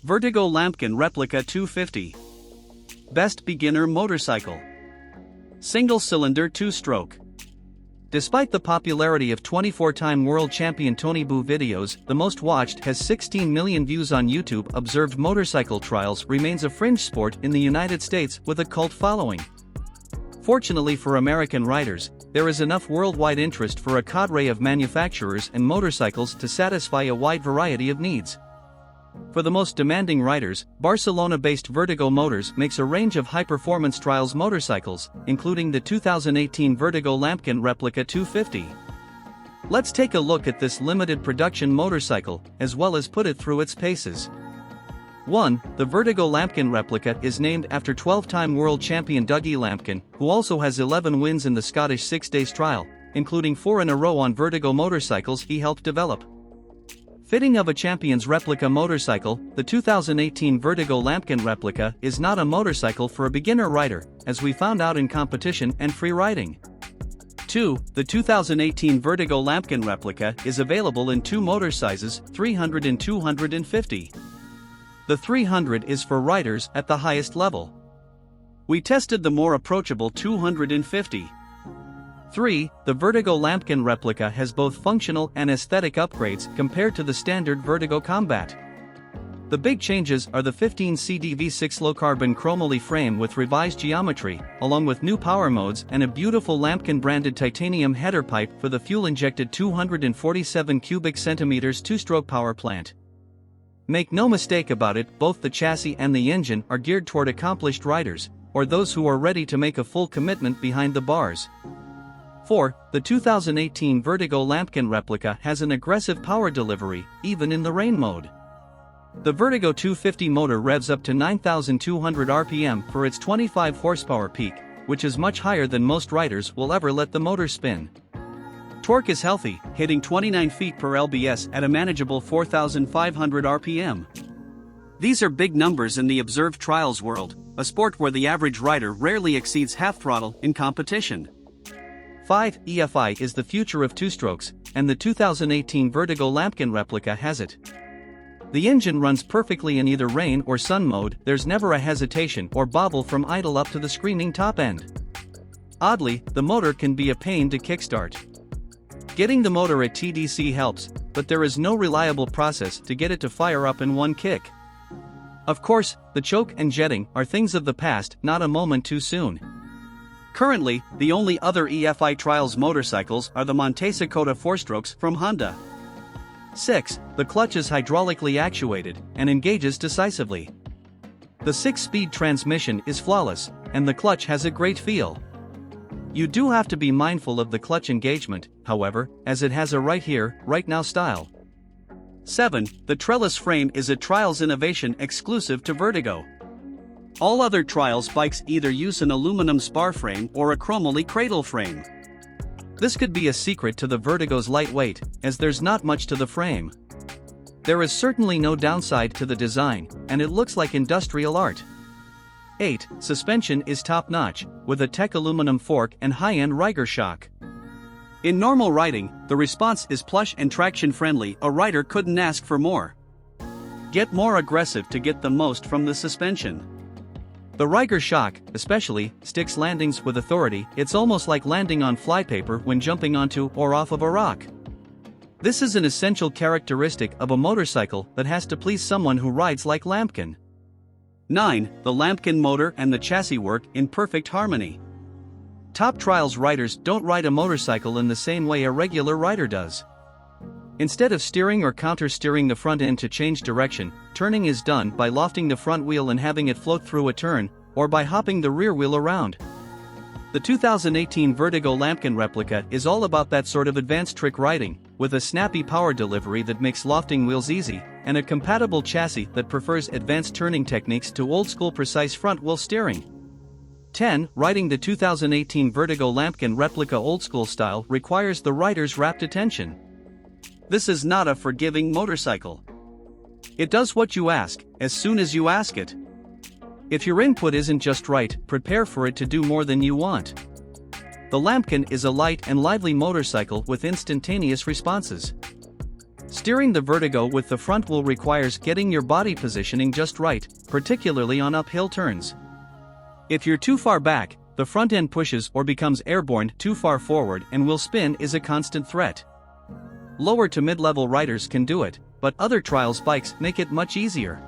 Vertigo Lampkin Replica 250. Best beginner motorcycle. Single-cylinder 2-stroke. Despite the popularity of 24-time world champion Tony Boo videos, the most watched has 16 million views on YouTube. Observed motorcycle trials remains a fringe sport in the United States with a cult following. Fortunately for American riders, there is enough worldwide interest for a cadre of manufacturers and motorcycles to satisfy a wide variety of needs. For the most demanding riders, Barcelona-based Vertigo Motors makes a range of high-performance trials motorcycles, including the 2018 Vertigo Lampkin Replica 250. Let's take a look at this limited production motorcycle, as well as put it through its paces. 1. The Vertigo Lampkin Replica is named after 12-time world champion Dougie Lampkin, who also has 11 wins in the Scottish 6 Days Trial, including 4 in a row on Vertigo motorcycles he helped develop. Fitting of a champion's replica motorcycle, the 2018 Vertigo Lampkin Replica is not a motorcycle for a beginner rider, as we found out in competition and free riding. 2. The 2018 Vertigo Lampkin Replica is available in 2 motor sizes, 300 and 250. The 300 is for riders at the highest level. We tested the more approachable 250. 3. The Vertigo Lampkin Replica has both functional and aesthetic upgrades compared to the standard Vertigo Combat. The big changes are the 15CD V6 low-carbon chromoly frame with revised geometry, along with new power modes and a beautiful Lampkin-branded titanium header pipe for the fuel-injected 247 cubic centimeters 2-stroke power plant. Make no mistake about it, both the chassis and the engine are geared toward accomplished riders, or those who are ready to make a full commitment behind the bars. 4. The 2018 Vertigo Lampkin Replica has an aggressive power delivery, even in the rain mode. The Vertigo 250 motor revs up to 9,200 RPM for its 25 horsepower peak, which is much higher than most riders will ever let the motor spin. Torque is healthy, hitting 29 feet per lbs at a manageable 4,500 RPM. These are big numbers in the observed trials world, a sport where the average rider rarely exceeds half throttle in competition. 5. EFI is the future of 2-strokes, and the 2018 Vertigo Lampkin Replica has it. The engine runs perfectly in either rain or sun mode, there's never a hesitation or bobble from idle up to the screaming top end. Oddly, the motor can be a pain to kickstart. Getting the motor at TDC helps, but there is no reliable process to get it to fire up in one kick. Of course, the choke and jetting are things of the past, not a moment too soon. Currently, the only other EFI trials motorcycles are the Montesecota 4-strokes from Honda. 6. The clutch is hydraulically actuated and engages decisively. The 6-speed transmission is flawless, and the clutch has a great feel. You do have to be mindful of the clutch engagement, however, as it has a right here, right now style. 7. The trellis frame is a trials innovation exclusive to Vertigo. All other trials bikes either use an aluminum spar frame or a chromoly cradle frame. This could be a secret to the Vertigo's lightweight, as there's not much to the frame. There is certainly no downside to the design, and it looks like industrial art. 8. Suspension is top-notch, with a tech aluminum fork and high-end Reiger shock. In normal riding, the response is plush and traction-friendly, a rider couldn't ask for more. Get more aggressive to get the most from the suspension. The Reiger shock, especially, sticks landings with authority. It's almost like landing on flypaper when jumping onto or off of a rock. This is an essential characteristic of a motorcycle that has to please someone who rides like Lampkin. 9. The Lampkin motor and the chassis work in perfect harmony. Top trials riders don't ride a motorcycle in the same way a regular rider does. Instead of steering or counter-steering the front end to change direction, turning is done by lofting the front wheel and having it float through a turn, or by hopping the rear wheel around. The 2018 Vertigo Lampkin Replica is all about that sort of advanced trick riding, with a snappy power delivery that makes lofting wheels easy, and a compatible chassis that prefers advanced turning techniques to old-school precise front wheel steering. 10. Riding the 2018 Vertigo Lampkin Replica old-school style requires the rider's rapt attention. This is not a forgiving motorcycle. It does what you ask, as soon as you ask it. If your input isn't just right, prepare for it to do more than you want. The Lampkin is a light and lively motorcycle with instantaneous responses. Steering the Vertigo with the front wheel requires getting your body positioning just right, particularly on uphill turns. If you're too far back, the front end pushes or becomes airborne too far forward and will spin is a constant threat. Lower to mid-level riders can do it, but other trials bikes make it much easier.